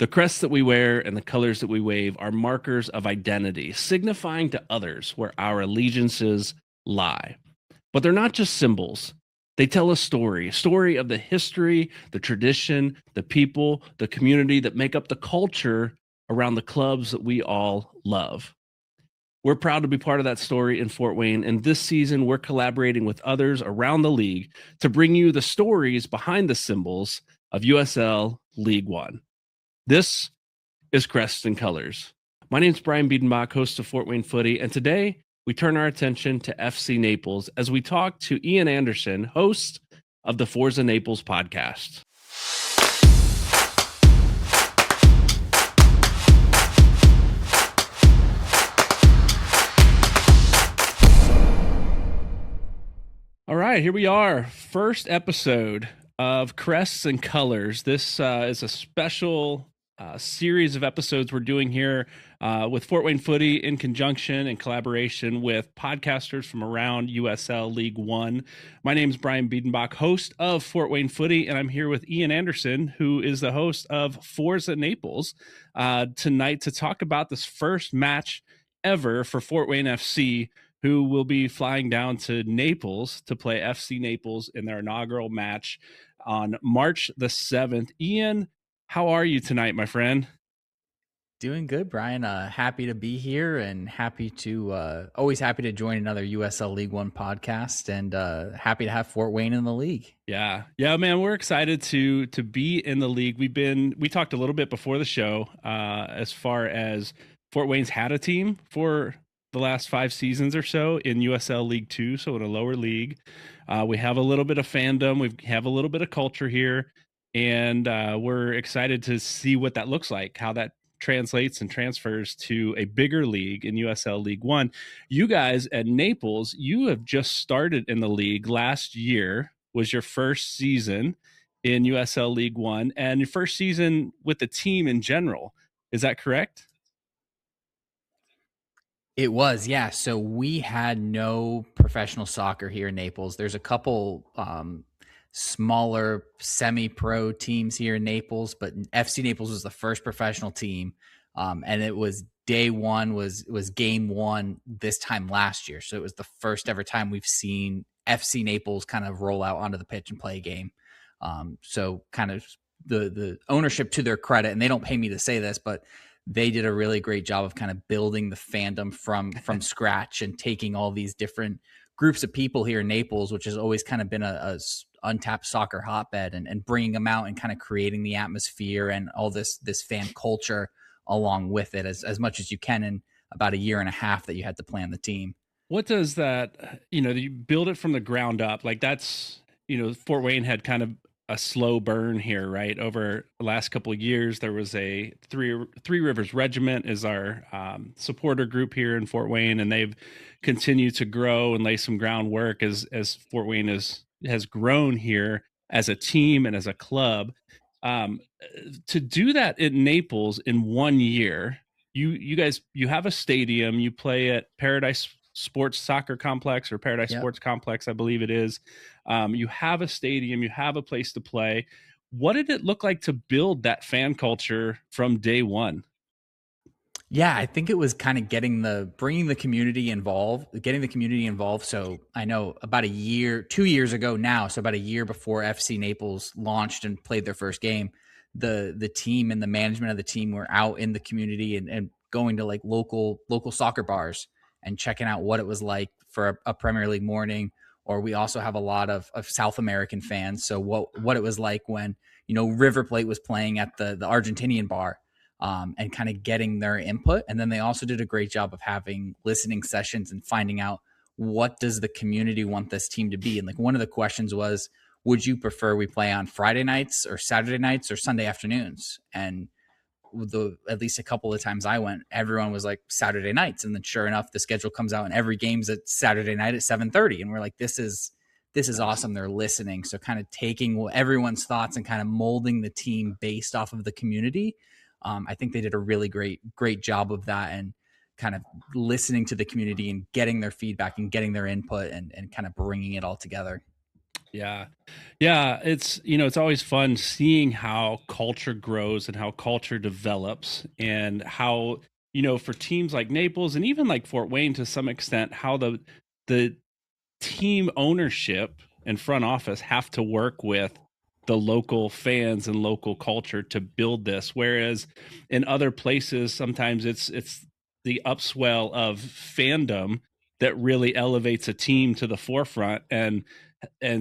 The crests that we wear and the colors that we wave are markers of identity, signifying to others where our allegiances lie. But they're not just symbols. They tell a story of the history, the tradition, the people, the community that make up the culture around the clubs that we all love. We're proud to be part of that story in Fort Wayne, and this season we're collaborating with others around the league to bring you the stories behind the symbols of USL League One. This is Crests and Colors. My name is Brian Biedenbach, host of Fort Wayne Footy, and today we turn our attention to FC Naples as we talk to Ian Anderson, host of the Forza Naples Podcast. All right, here we are. First episode of Crests and Colors. This is a special series of episodes we're doing here with Fort Wayne Footy in conjunction and collaboration with podcasters from around USL League One. My name is Brian Biedenbach, host of Fort Wayne Footy, and I'm here with Ian Anderson, who is the host of Forza Naples, tonight to talk about this first match ever for Fort Wayne FC, who will be flying down to Naples to play FC Naples in their inaugural match on March the 7th. Ian, how are you tonight, my friend? Doing good, Brian. Happy to be here and always happy to join another USL League One podcast, and happy to have Fort Wayne in the league. Yeah, man, we're excited to be in the league. We talked a little bit before the show as far as Fort Wayne's had a team for the last 5 seasons or so in USL League 2, so in a lower league. We have a little bit of fandom. We have a little bit of culture here, and we're excited to see what that looks like, how that translates and transfers to a bigger league in USL League One. You guys at Naples, you have just started in the league. Last year was your first season in USL League One and your first season with the team in general. Is that correct? It was, yeah. So we had no professional soccer here in Naples. There's a couple smaller semi-pro teams here in Naples, but FC Naples was the first professional team, and it was day one was game one this time last year. So it was the first ever time we've seen FC Naples kind of roll out onto the pitch and play a game. So kind of the ownership, to their credit, and they don't pay me to say this, but they did a really great job of kind of building the fandom from scratch and taking all these different groups of people here in Naples, which has always kind of been a untapped soccer hotbed, and bringing them out and kind of creating the atmosphere and all this fan culture along with it as much as you can in about a year and a half that you had to plan the team. What does that, you build it from the ground up? Like that's, Fort Wayne had kind of a slow burn here, right? Over the last couple of years, there was a Three Rivers Regiment is our supporter group here in Fort Wayne, and they've continued to grow and lay some groundwork as Fort Wayne has grown here as a team and as a club. To do that in Naples in 1 year, you guys, you have a stadium, you play at Paradise Sports Soccer Complex or Paradise Sports Complex, I believe it is. You have a stadium, you have a place to play. What did it look like to build that fan culture from day one? Yeah, I think it was kind of getting the community involved. So I know about 2 years ago now, so about a year before FC Naples launched and played their first game, the team and the management of the team were out in the community and going to like local soccer bars and checking out what it was like for a Premier League morning. Or we also have a lot of South American fans. So what it was like when, River Plate was playing at the Argentinian bar, and kind of getting their input. And then they also did a great job of having listening sessions and finding out, what does the community want this team to be? And like one of the questions was, would you prefer we play on Friday nights or Saturday nights or Sunday afternoons? And at least a couple of times I went, everyone was like Saturday nights. And then sure enough, the schedule comes out and every game's at Saturday night at 7:30. And we're like, this is awesome. They're listening. So kind of taking everyone's thoughts and kind of molding the team based off of the community. I think they did a really great job of that, and kind of listening to the community and getting their feedback and getting their input and kind of bringing it all together. Yeah. Yeah, it's it's always fun seeing how culture grows and how culture develops and how for teams like Naples and even like Fort Wayne to some extent how the team ownership and front office have to work with the local fans and local culture to build this, whereas in other places sometimes it's the upswell of fandom that really elevates a team to the forefront and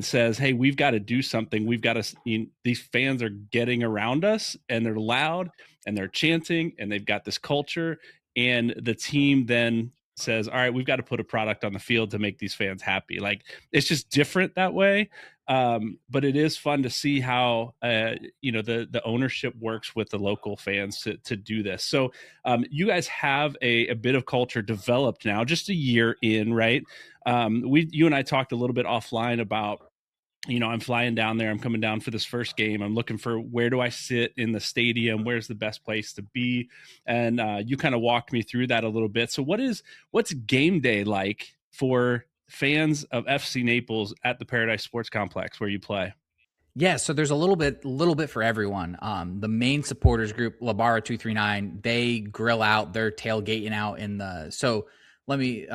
says, "Hey, we've got to do something. We've got to." These fans are getting around us, and they're loud, and they're chanting, and they've got this culture. And the team then says, "All right, we've got to put a product on the field to make these fans happy." Like it's just different that way. But it is fun to see how the ownership works with the local fans to do this. So you guys have a bit of culture developed now, just a year in, right? You and I talked a little bit offline about I'm flying down there. I'm coming down for this first game. I'm looking for where do I sit in the stadium? Where's the best place to be? And you kind of walked me through that a little bit. So what's game day like for fans of FC Naples at the Paradise Sports Complex where you play? Yeah, so there's a little bit for everyone. The main supporters group, Labara 239, they grill out, they're tailgating out in the. So let me,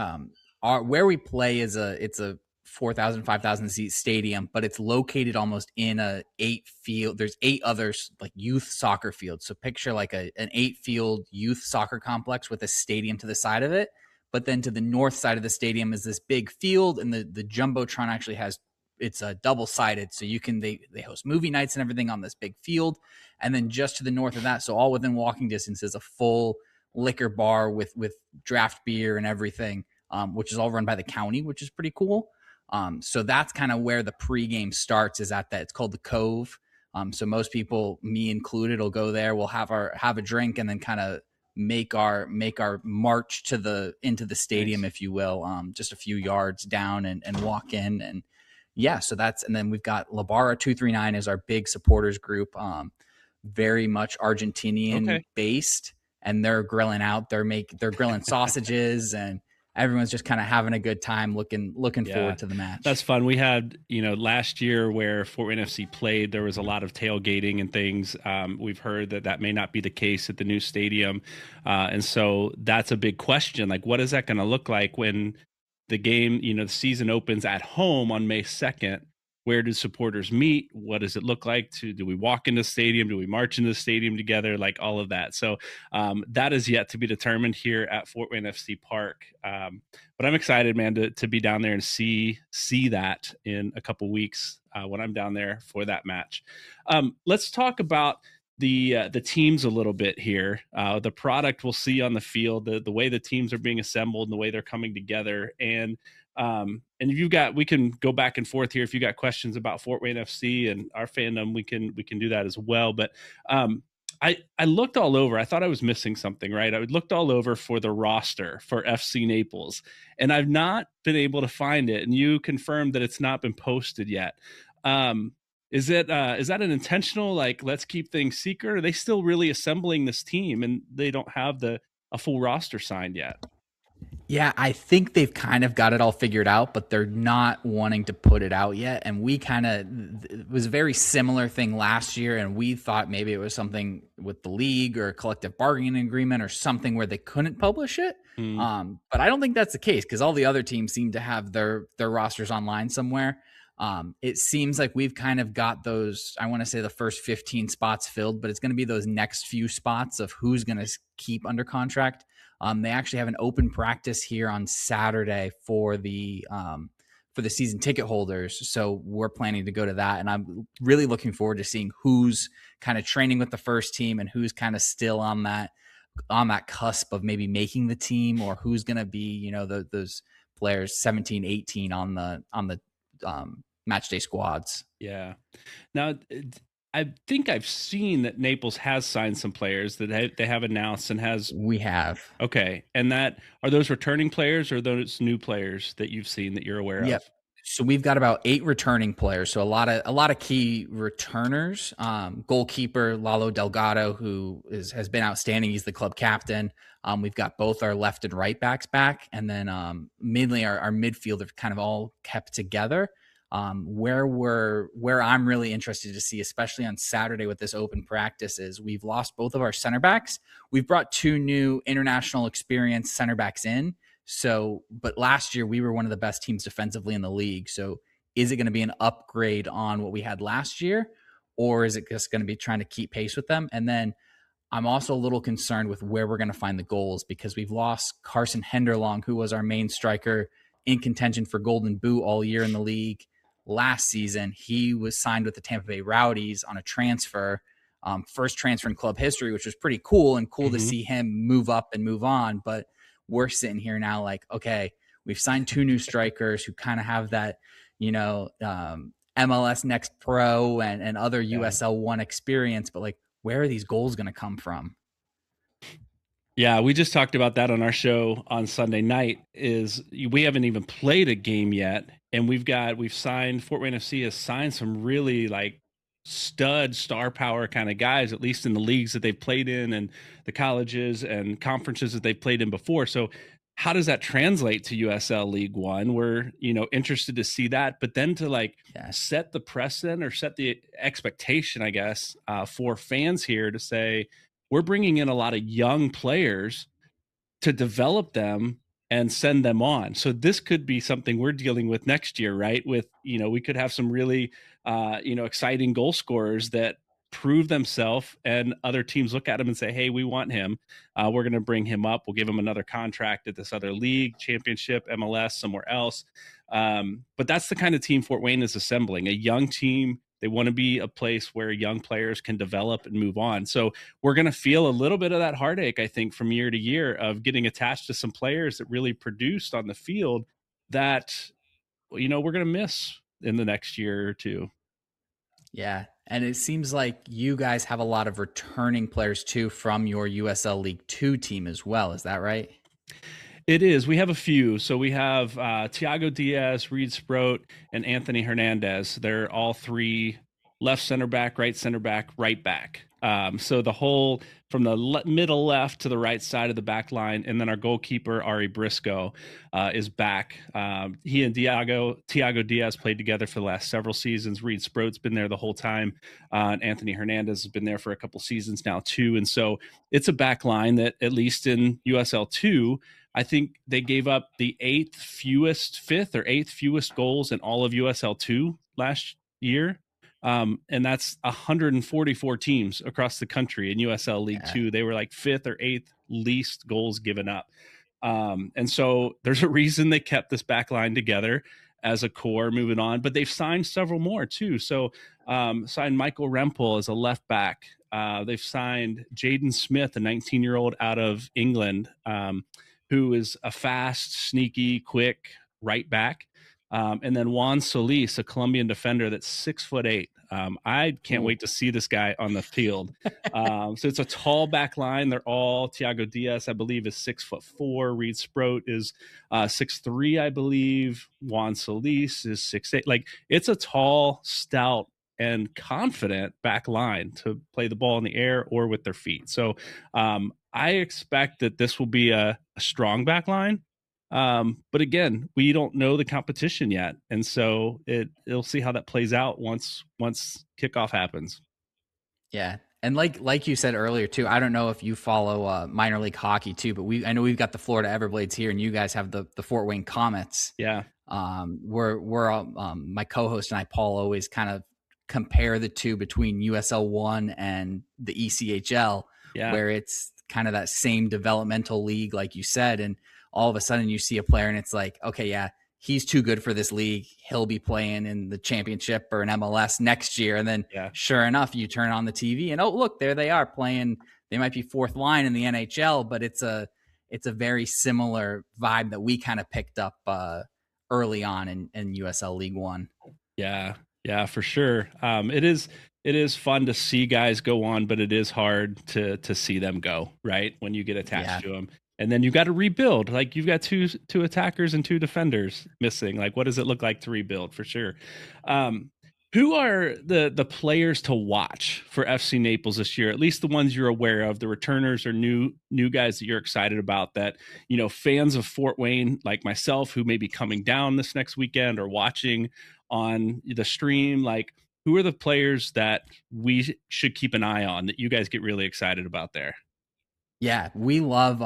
where we play it's a 4,000, 5,000 seat stadium, but it's located almost in a 8 field. There's 8 others like youth soccer fields. So picture like an 8 field youth soccer complex with a stadium to the side of it. But then to the north side of the stadium is this big field, and the jumbotron actually has it's a double sided, so you can they host movie nights and everything on this big field. And then just to the north of that, so all within walking distance, is a full liquor bar with draft beer and everything, which is all run by the county, which is pretty cool. So that's kind of where the pregame starts, is at that. It's called the Cove. So most people, me included, will go there. We'll have a drink and then kind of make our march into the stadium, Nice. if you will, just a few yards down and walk in. And yeah, so and then we've got Labara 239 is our big supporters group, very much Argentinian Okay. based, and they're grilling out, they're grilling sausages, and everyone's just kind of having a good time, looking Yeah, forward to the match. that's fun. We had, last year where Fort Wayne FC played, there was a lot of tailgating and things. We've heard that may not be the case at the new stadium. And so that's a big question. Like, what is that going to look like when the game, the season opens at home on May 2nd? Where do supporters meet? What does it look like? Do we walk into the stadium? Do we march into the stadium together? Like all of that. So that is yet to be determined here at Fort Wayne FC Park. But I'm excited, man, to be down there and see that in a couple weeks when I'm down there for that match. Let's talk about the teams a little bit here. The product we'll see on the field, the way the teams are being assembled, and the way they're coming together. And we can go back and forth here. If you got questions about Fort Wayne FC and our fandom, we can do that as well. But I looked all over. I thought I was missing something, right? I looked all over for the roster for FC Naples, and I've not been able to find it. And you confirmed that it's not been posted yet. Is that an intentional, like, let's keep things secret? Or are they still really assembling this team and they don't have a full roster signed yet? Yeah, I think they've kind of got it all figured out, but they're not wanting to put it out yet. And we it was a very similar thing last year, and we thought maybe it was something with the league or a collective bargaining agreement or something where they couldn't publish it. Mm. But I don't think that's the case, because all the other teams seem to have their rosters online somewhere. It seems like we've kind of got those, I want to say the first 15 spots filled, but it's going to be those next few spots of who's going to keep under contract. They actually have an open practice here on Saturday for the season ticket holders. So we're planning to go to that. And I'm really looking forward to seeing who's kind of training with the first team and who's kind of still on that cusp of maybe making the team, or who's going to be, those players 17, 18 on the match day squads. Yeah. Now, I think I've seen that Naples has signed some players that they have announced and has. We have. Okay. And are those returning players or those new players that you've seen that you're aware Yep. of? So we've got about 8 returning players. So a lot of key returners. Goalkeeper Lalo Delgado, who has been outstanding. He's the club captain. We've got both our left and right backs back, and then mainly our midfield have kind of all kept together. Where I'm really interested to see, especially on Saturday with this open practice, is we've lost both of our center backs. We've brought two new international experience center backs in. So, but last year we were one of the best teams defensively in the league. So, is it going to be an upgrade on what we had last year, or is it just going to be trying to keep pace with them? And then I'm also a little concerned with where we're going to find the goals, because we've lost Carson Henderlong, who was our main striker in contention for Golden Boot all year in the league. Last season, he was signed with the Tampa Bay Rowdies on a transfer, first transfer in club history, which was pretty cool and cool to see him move up and move on. But we're sitting here now like, okay, we've signed two new strikers who kind of have that, MLS Next Pro and other USL One experience, but like, where are these goals going to come from? Yeah, we just talked about that on our show on Sunday night. Is we haven't even played a game yet, and we've signed, Fort Wayne FC has signed some really like stud star power kind of guys, at least in the leagues that they've played in and the colleges and conferences that they've played in before. So how does that translate to USL League One? We're, interested to see that, but then to set the precedent or set the expectation, I guess, for fans here to say, we're bringing in a lot of young players to develop them and send them on. So this could be something we're dealing with next year, right? With, we could have some really, exciting goal scorers that prove themselves, and other teams look at him and say, hey, we want him. We're going to bring him up. We'll give him another contract at this other league, championship, MLS, somewhere else. But that's the kind of team Fort Wayne is assembling, a young team. They want to be a place where young players can develop and move on. So we're going to feel a little bit of that heartache, I think, from year to year of getting attached to some players that really produced on the field that, we're going to miss in the next year or two. Yeah. And it seems like you guys have a lot of returning players too from your USL League Two team as well. Is that right? It is. We have a few. So we have Thiago Diaz, Reed Sproat, and Anthony Hernandez. They're all three left center back, right back. So the whole from the middle left to the right side of the back line, and then our goalkeeper Ari Briscoe is back. He and Thiago Diaz played together for the last several seasons. Reed Sproat's been there the whole time, and Anthony Hernandez has been there for a couple seasons now too. And so it's a back line that, at least in USL 2, I think they gave up the fifth or eighth fewest goals in all of USL 2 last year. And that's 144 teams across the country in USL League Two. They were like fifth or eighth least goals given up. And so there's a reason they kept this back line together as a core moving on, but they've signed several more too. So signed Michael Rempel as a left back. They've signed Jaden Smith, a 19-year-old out of England, who is a fast, sneaky, quick right back. And then Juan Solis, a Colombian defender that's 6'8". I can't wait to see this guy on the field. So it's a tall back line. They're all Thiago Diaz, I believe, is 6'4". Reed Sproat is 6'3", I believe. Juan Solis is 6'8". Like, it's a tall, stout, and confident back line to play the ball in the air or with their feet. So I expect that this will be a strong back line. But again, we don't know the competition yet. And so it'll see how that plays out once kickoff happens. Yeah. And like you said earlier too, I don't know if you follow minor league hockey too, but I know we've got the Florida Everblades here, and you guys have the Fort Wayne Comets. Yeah. We're my co-host and I, Paul, always kind of compare the two between USL 1 and the ECHL, where it's kind of that same developmental league, like you said, and all of a sudden you see a player and it's like, okay, yeah, he's too good for this league. He'll be playing in the championship or an MLS next year. And then sure enough, you turn on the TV and, oh, look, there they are playing. They might be fourth line in the NHL, but it's a very similar vibe that we kind of picked up early on in USL League One. Yeah, for sure. It is fun to see guys go on, but it is hard to see them go, right? When you get attached to them. And then you got to rebuild. Like, you've got two attackers and two defenders missing. Like, what does it look like to rebuild? For sure. Who are the players to watch for FC Naples this year? At least the ones you're aware of. The returners or new guys that you're excited about, that, fans of Fort Wayne like myself who may be coming down this next weekend or watching on the stream, like who are the players that we should keep an eye on that you guys get really excited about there? Yeah, we love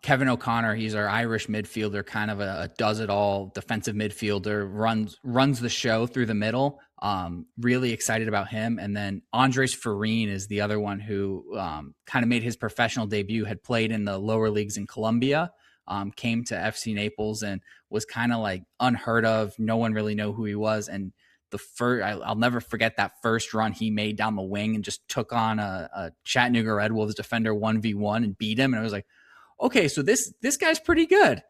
Kevin O'Connor. He's our Irish midfielder, kind of a does it all defensive midfielder. Runs the show through the middle. Really excited about him. And then Andres Farine is the other one who kind of made his professional debut. Had played in the lower leagues in Colombia. Came to FC Naples and was kind of like unheard of. No one really knew who he was. And I'll never forget that first run he made down the wing and just took on a Chattanooga Red Wolves defender 1v1 and beat him. And I was like, okay, so this guy's pretty good.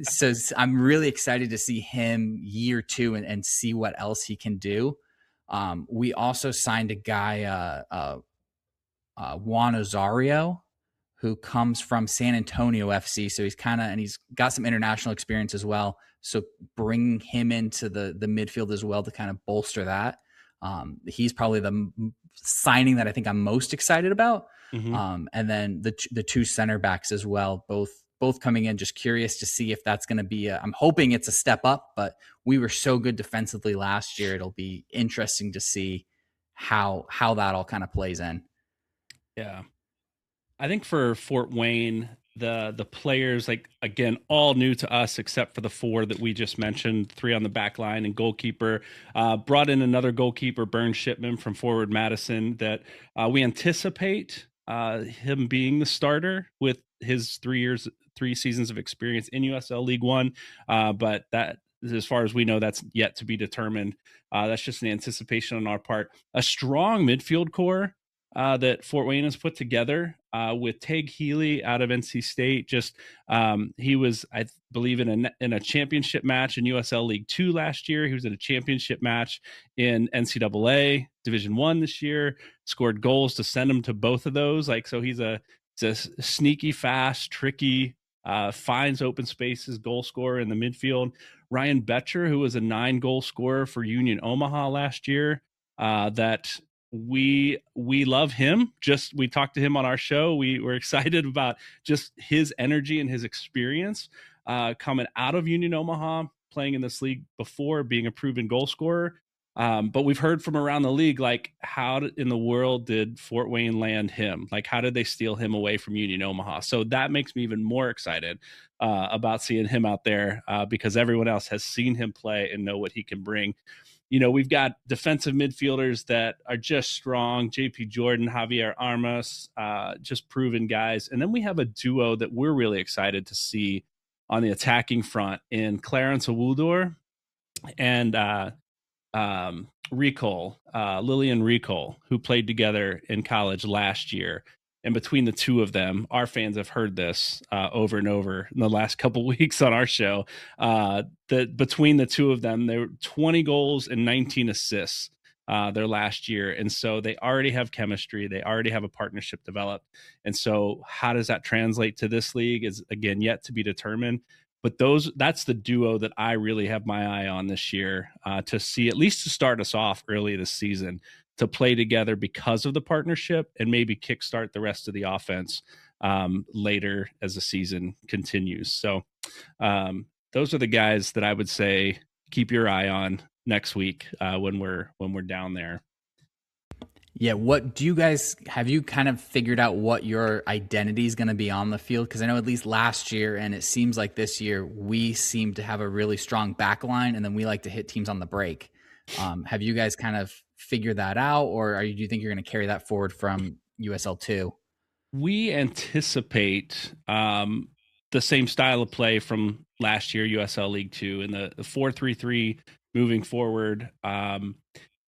So I'm really excited to see him year two and see what else he can do. We also signed a guy, Juan Osario, who comes from San Antonio FC. So he's got some international experience as well. So bringing him into the midfield as well to kind of bolster that. He's probably the signing that I think I'm most excited about. Mm-hmm. And then the two center backs as well, both coming in. Just curious to see if that's going to be I'm hoping it's a step up, but we were so good defensively last year. It'll be interesting to see how that all kind of plays in. Yeah. I think for Fort Wayne, the players, like again, all new to us except for the four that we just mentioned, three on the back line and goalkeeper. Brought in another goalkeeper, Burn Shipman from Forward Madison, that we anticipate him being the starter with his 3 seasons of experience in USL League One. But that, as far as we know, that's yet to be determined. That's just an anticipation on our part. A strong midfield core that Fort Wayne has put together with Tag Healy out of NC State. Just he was, I believe, in a championship match in USL League 2 last year. He was in a championship match in NCAA Division 1 this year. Scored goals to send him to both of those. Like, so he's a sneaky, fast, tricky, finds open spaces, goal scorer in the midfield. Ryan Betcher, who was a 9-goal scorer for Union Omaha last year, that we love him. Just we talked to him on our show. We were excited about just his energy and his experience coming out of Union Omaha, playing in this league before, being a proven goal scorer. But we've heard from around the league, like, how in the world did Fort Wayne land him? Like, how did they steal him away from Union Omaha? So that makes me even more excited about seeing him out there because everyone else has seen him play and know what he can bring. You know, we've got defensive midfielders that are just strong. JP Jordan, Javier Armas, just proven guys. And then we have a duo that we're really excited to see on the attacking front in Clarence Awudor and Lillian Recol, who played together in college last year. And between the two of them, our fans have heard this over and over in the last couple of weeks on our show, that between the two of them, there were 20 goals and 19 assists their last year. And so they already have chemistry. They already have a partnership developed. And so how does that translate to this league is, again, yet to be determined. But that's the duo that I really have my eye on this year to see, at least to start us off early this season, to play together because of the partnership and maybe kickstart the rest of the offense later as the season continues. So those are the guys that I would say keep your eye on next week when we're down there. Yeah, what do you guys have you kind of figured out what your identity is going to be on the field? Because I know at least last year, and it seems like this year, we seem to have a really strong back line, and then we like to hit teams on the break. Have you guys kind of figured that out, or do you think you're going to carry that forward from USL 2? We anticipate the same style of play from last year, USL League 2, in the 4-3-3 moving forward.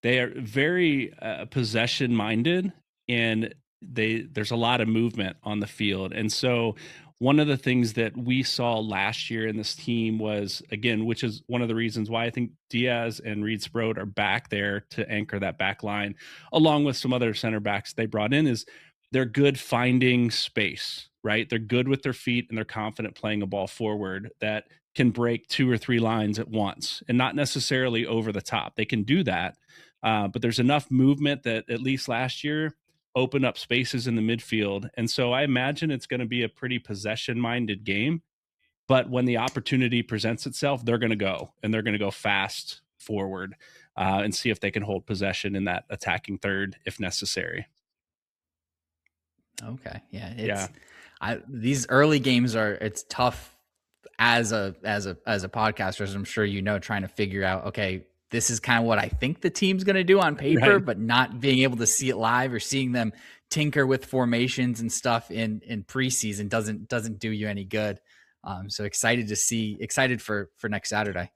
They are very possession minded, and there's a lot of movement on the field. And so one of the things that we saw last year in this team was, again, which is one of the reasons why I think Diaz and Reed Sprode are back there to anchor that back line, along with some other center backs they brought in, is they're good finding space, right? They're good with their feet and they're confident playing a ball forward that can break 2 or 3 lines at once and not necessarily over the top. They can do that. But there's enough movement that at least last year opened up spaces in the midfield. And so I imagine it's going to be a pretty possession-minded game. But when the opportunity presents itself, they're going to go, and they're going to go fast forward and see if they can hold possession in that attacking third if necessary. Okay. Yeah. Yeah. These early games it's tough as a podcaster, as I'm sure you know, trying to figure out, okay, this is kind of what I think the team's going to do on paper, Right. but not being able to see it live or seeing them tinker with formations and stuff in preseason doesn't do you any good. So excited for next Saturday.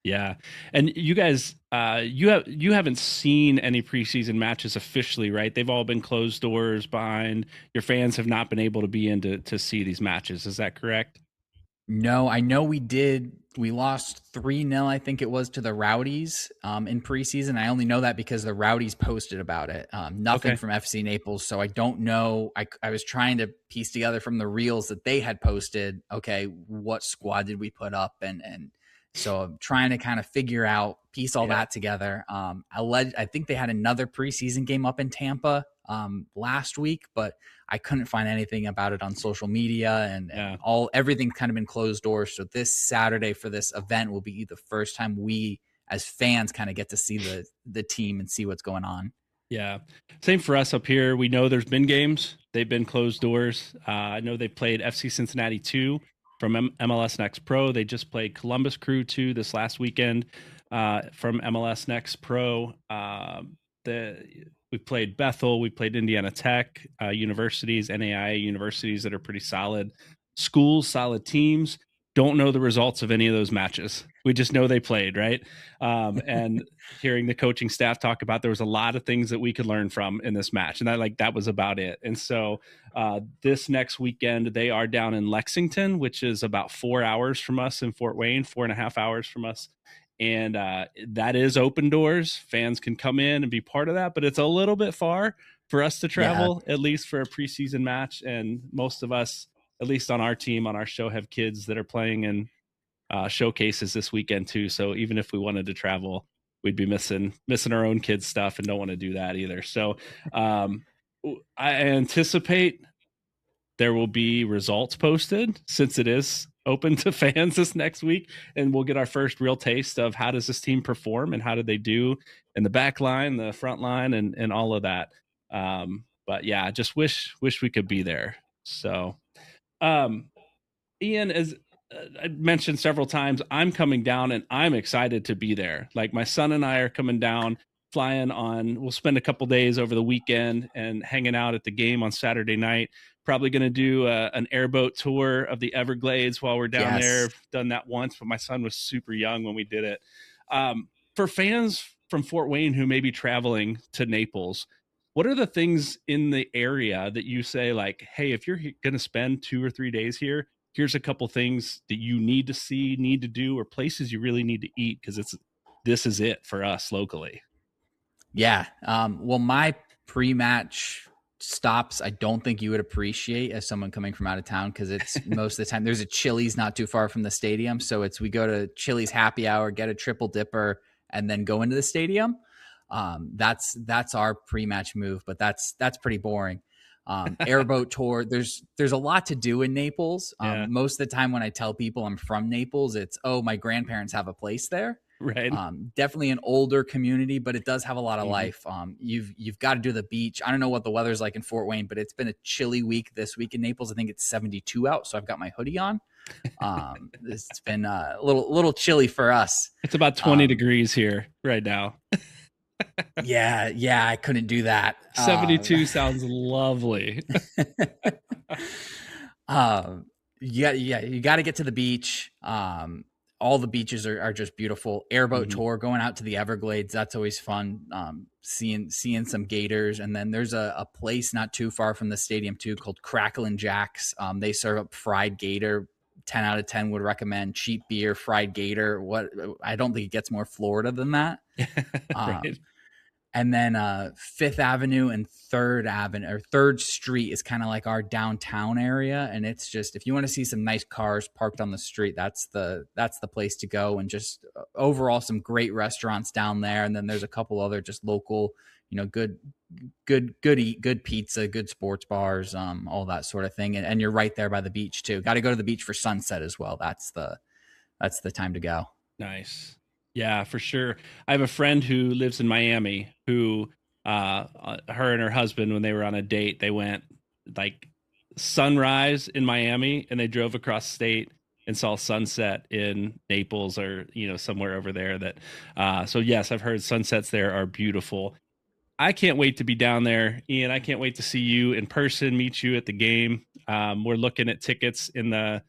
Yeah. And you guys, you haven't seen any preseason matches officially, right? They've all been closed doors behind. Your fans have not been able to be in to see these matches. Is that correct? No, I know we did. We lost 3-0, I think it was, to the Rowdies in preseason. I only know that because the Rowdies posted about it. Nothing Okay. from FC Naples. So I don't know. I was trying to piece together from the reels that they had posted, okay, what squad did we put up? And so I'm trying to kind of figure out, piece all that together. I think they had another preseason game up in Tampa last week, but I couldn't find anything about it on social media and everything's kind of been closed doors. So this Saturday for this event will be the first time we as fans kind of get to see the team and see what's going on. Yeah. Same for us up here. We know there's been games. They've been closed doors. I know they played FC Cincinnati 2 from MLS Next Pro. They just played Columbus Crew 2 this last weekend from MLS Next Pro. We played Bethel. We played Indiana Tech, universities, NAIA universities that are pretty solid schools, solid teams. Don't know the results of any of those matches. We just know they played, right? And hearing the coaching staff talk about, there was a lot of things that we could learn from in this match, and that was about it. And so this next weekend, they are down in Lexington, which is about 4 hours from us in Fort Wayne, 4.5 hours from us. And that is open doors. Fans can come in and be part of that, but it's a little bit far for us to travel, at least for a preseason match. And most of us, at least on our team, on our show, have kids that are playing in showcases this weekend too. So even if we wanted to travel, we'd be missing our own kids' stuff and don't want to do that either. So I anticipate there will be results posted since it is open to fans this next week, and we'll get our first real taste of how does this team perform and how did they do in the back line, the front line, and all of that. But yeah, just wish we could be there. So Ian, as I mentioned several times, I'm coming down and I'm excited to be there. Like my son and I are coming down, flying on. We'll spend a couple days over the weekend and hanging out at the game on Saturday night. Probably going to do an airboat tour of the Everglades while we're down there. I've done that once, but my son was super young when we did it. For fans from Fort Wayne who may be traveling to Naples, what are the things in the area that you say, like, hey, if you're going to spend 2 or 3 days here, here's a couple things that you need to see, need to do, or places you really need to eat because this is it for us locally? Yeah. Well, my pre-match stops, I don't think you would appreciate as someone coming from out of town, because it's most of the time there's a Chili's not too far from the stadium. So we go to Chili's happy hour, get a triple dipper, and then go into the stadium. That's our pre-match move, but that's pretty boring. Airboat tour. There's a lot to do in Naples. Most of the time when I tell people I'm from Naples, it's, oh, my grandparents have a place there. Right. Definitely an older community, but it does have a lot of life. You've got to do the beach. I don't know what the weather's like in Fort Wayne, but it's been a chilly week this week in Naples. I think it's 72 out, so I've got my hoodie on. It's been a little chilly for us. It's about 20 degrees here right now. Yeah, I couldn't do that. 72 sounds lovely. You got to get to the beach. All the beaches are just beautiful. Airboat tour, going out to the Everglades, that's always fun. Seeing some gators, and then there's a place not too far from the stadium too called Cracklin' Jacks. They serve up fried gator. 10 out of 10 would recommend. Cheap beer, fried gator. I don't think it gets more Florida than that. Right. And then Fifth Avenue and Third Street is kind of like our downtown area, and it's just, if you want to see some nice cars parked on the street, that's the place to go. And just overall, some great restaurants down there. And then there's a couple other just local, good eat, good pizza, good sports bars, all that sort of thing. And you're right there by the beach too. Got to go to the beach for sunset as well. That's the time to go. Nice. Yeah, for sure. I have a friend who lives in Miami who her and her husband, when they were on a date, they went like sunrise in Miami and they drove across state and saw sunset in Naples or, somewhere over there that so yes, I've heard sunsets there are beautiful. I can't wait to be down there, Ian. I can't wait to see you in person, meet you at the game. We're looking at tickets in the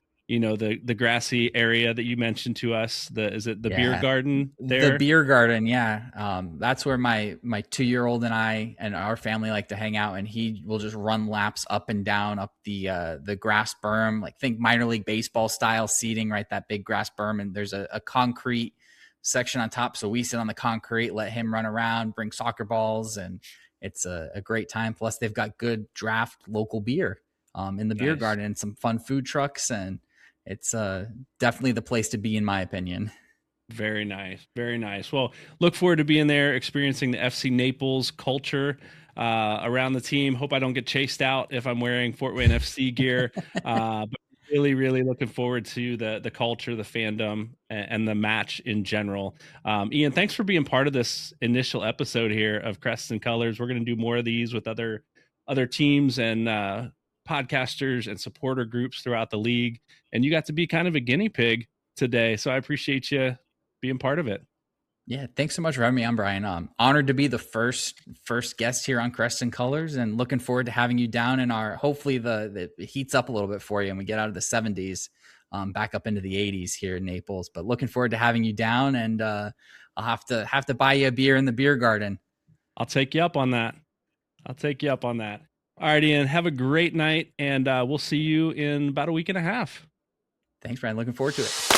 grassy area that you mentioned to us. Is it the beer Yeah. garden The there? beer garden, yeah. That's where my 2-year-old and I and our family like to hang out, and he will just run laps up and down up the grass berm, like think minor league baseball style seating, right? That big grass berm, and there's a concrete section on top. So we sit on the concrete, let him run around, bring soccer balls, and it's a great time. Plus, they've got good draft local beer in the beer Nice. garden and some fun food trucks, and it's definitely the place to be, in my opinion. Very nice. Very nice. Well, look forward to being there, experiencing the FC Naples culture around the team. Hope I don't get chased out if I'm wearing Fort Wayne FC gear. But really, really looking forward to the culture, the fandom, and the match in general. Ian, thanks for being part of this initial episode here of Crests and Colors. We're going to do more of these with other teams and podcasters and supporter groups throughout the league. And you got to be kind of a guinea pig today, so I appreciate you being part of it. Yeah, thanks so much for having me on, Brian. Honored to be the first guest here on Crests and Colors, and looking forward to having you down in our. Hopefully, the heats up a little bit for you, and we get out of the 70s, back up into the 80s here in Naples. But looking forward to having you down, and I'll have to buy you a beer in the beer garden. I'll take you up on that. I'll take you up on that. All right, Ian. Have a great night, and we'll see you in about a week and a half. Thanks, Brian. Looking forward to it.